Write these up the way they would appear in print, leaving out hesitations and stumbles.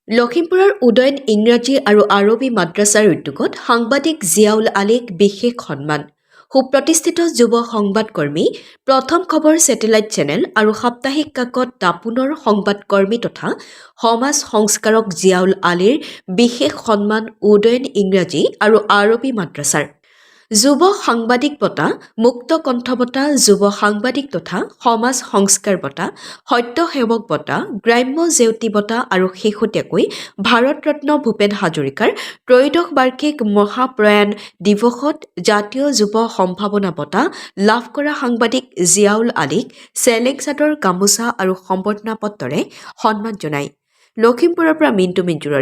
লখিমপুৰৰ উদয়ন ইংৰাজী আৰু আৰবী মাদ্ৰাছাৰ উদ্যোগত সাংবাদিক জিয়াউল আলীক বিশেষ সন্মান। সুপ্ৰতিষ্ঠিত যুৱ সংবাদকৰ্মী, প্ৰথম খবৰ ছেটেলাইট চেনেল আৰু সাপ্তাহিক কাকত দাপোনৰ সংবাদকৰ্মী তথা সমাজ সংস্কাৰক জিয়াউল আলীৰ বিশেষ সন্মান উদয়ন ইংৰাজী আৰু আৰবী মাদ্ৰাছাৰ। যুৱ সাংবাদিক বঁটা, মুক্ত কণ্ঠ বঁটা, যুৱ সাংবাদিক তথা সমাজ সংস্কাৰ বঁটা, সত্য সেৱক বঁটা, গ্ৰাম্য জেউতি বঁটা আৰু শেহতীয়াকৈ ভাৰত ৰত্ন ভূপেন হাজৰিকাৰ ত্ৰয়োদশ বাৰ্ষিক মহাপ্ৰয়াণ দিৱসত জাতীয় যুৱ সম্ভাৱনা বঁটা লাভ কৰা সাংবাদিক জিয়াউল আলীক চেলেং চাদৰ, গামোচা আৰু সম্বৰ্ধনা পত্ৰৰে সন্মান জনায়। লখিমপুৰৰ পৰা মিণ্টু মিণ্টুৰৰ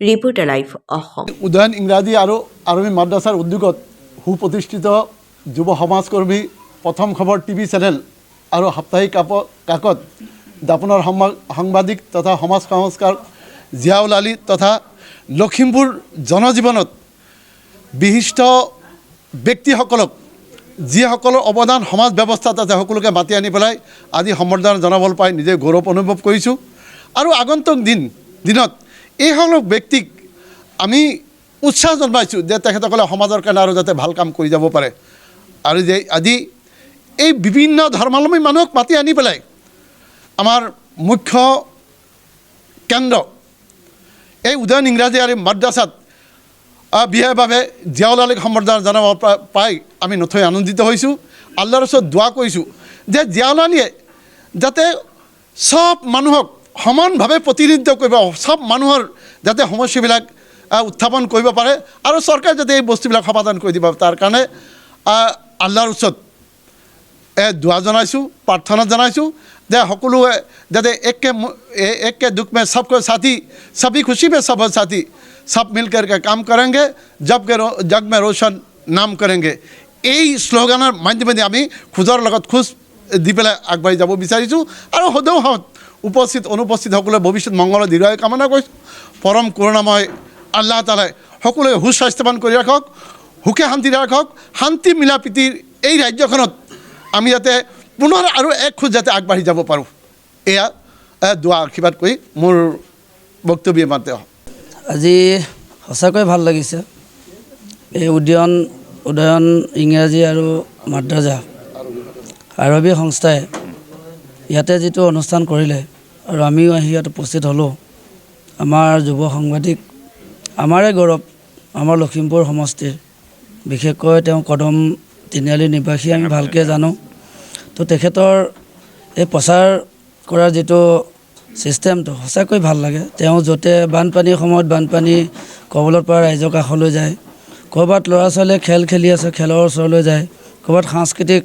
ৰিপৰ্টাৰ লাইভ অসম। উদয়ন ইংৰাজী আৰু আৰবী মাদ্ৰাছাৰ উদ্যোগত সুপ্ৰতিষ্ঠিত যুৱ সমাজকৰ্মী, প্ৰথম খবৰ টিভি চেনেল আৰু সাপ্তাহিক কাকত দাপোনৰ সাংবাদিক তথা সমাজ সংস্কাৰ জিয়াউল আলী তথা লখিমপুৰ জনজীৱনত বিশিষ্ট ব্যক্তিসকলক যিসকলৰ অৱদান সমাজ ব্যৱস্থাত আছে সকলোকে মাতি আনি পেলাই আজি সম্বৰ্ধনা জনাবলৈ পাই নিজে গৌৰৱ অনুভৱ কৰিছোঁ। আৰু আগন্তুক দিনত এইসকল ব্যক্তিক আমি উৎসাহ জনাইছোঁ যে তেখেতসকলে সমাজৰ কাৰণে আৰু যাতে ভাল কাম কৰি যাব পাৰে, আৰু যে আজি এই বিভিন্ন ধৰ্মাৱলম্বী মানুহক মাতি আনি পেলাই আমাৰ মুখ্য কেন্দ্ৰ এই উদয়ন ইংৰাজী আৰু মাদ্ৰাছাত বিশেষভাৱে জিয়াউল আলীক সম্বৰ্ধনা জনাব পাই আমি নথৈ আনন্দিত হৈছোঁ। আল্লাহৰ ওচৰত দোৱা কৰিছোঁ যে জিয়াউল আলীয়ে যাতে চব মানুহক সমানভাৱে প্ৰতিনিধিত্ব কৰিব, চব মানুহৰ যাতে সমস্যাবিলাক উত্থাপন কৰিব পাৰে আৰু চৰকাৰে যাতে এই বস্তুবিলাক সমাধান কৰি দিব, তাৰ কাৰণে আল্লাহৰ ওচৰত দোৱা জনাইছোঁ, প্ৰাৰ্থনা জনাইছোঁ যে সকলোৱে যাতে একে দুখ মে সবকো সাথী, সবি খুশি মে সব সাথী, সব মিল करके কাম করেंगे, জগ মে ৰোশন নাম কৰেंगे। এই শ্লোগানৰ মাধ্যমেদি আমি খোজৰ লগত খোজ দি পেলাই আগবাঢ়ি যাব বিচাৰিছোঁ আৰু সদৌ উপস্থিত অনুপস্থিত সকলোৱে ভৱিষ্যত মংগলৰ দীৰ্ঘায়ু কামনা কৰিছোঁ। পৰম কৰোণাময় আল্লাহ তালাই সকলোৱে সুস্বাস্থ্যৱান কৰি ৰাখক, সুখে শান্তিৰে ৰাখক। শান্তি মিলা প্ৰীতিৰ এই ৰাজ্যখনত আমি যাতে পুনৰ আৰু এক খোজ যাতে আগবাঢ়ি যাব পাৰোঁ, এয়া দোৱা আশীৰ্বাদ কৰি মোৰ বক্তব্য মাতে। আজি সঁচাকৈ ভাল লাগিছে। এই উদয়ন ইংৰাজী আৰু মাদ্ৰাজা আৰবী সংস্থাই ইয়াতে যিটো অনুষ্ঠান কৰিলে আৰু আমিও আহি ইয়াত উপস্থিত হ'লোঁ, আমাৰ যুৱ সাংবাদিক আমাৰে গৌৰৱ, আমাৰ লখিমপুৰ সমষ্টিৰ, বিশেষকৈ তেওঁ কদম তিনিআলি নিবাসী আমি ভালকৈ জানো। তো তেখেতৰ এই প্ৰচাৰ কৰাৰ যিটো ছিষ্টেমটো সঁচাকৈ ভাল লাগে। তেওঁ য'তে বানপানীৰ সময়ত বানপানী কবলত পৰা ৰাইজৰ কাষলৈ যায়, ক'ৰবাত ল'ৰা ছোৱালীয়ে খেল খেলি আছে খেলৰ ওচৰলৈ যায়, ক'ৰবাত সাংস্কৃতিক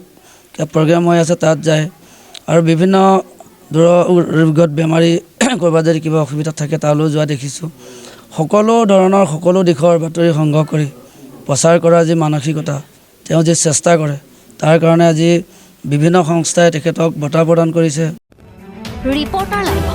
প্ৰগ্ৰেম হৈ আছে তাত যায়, আৰু বিভিন্ন ৰোগত বেমাৰী ক'ৰবাত যদি কিবা অসুবিধা থাকে তালৈ যোৱা দেখিছোঁ। সকলো ধৰণৰ সকলো দিশৰ বাতৰি সংগ্ৰহ কৰি প্ৰচাৰ কৰাৰ যি মানসিকতা, তেওঁ যি চেষ্টা কৰে, তাৰ কাৰণে আজি বিভিন্ন সংস্থাই তেখেতক বঁটা প্ৰদান কৰিছে। Reporter live.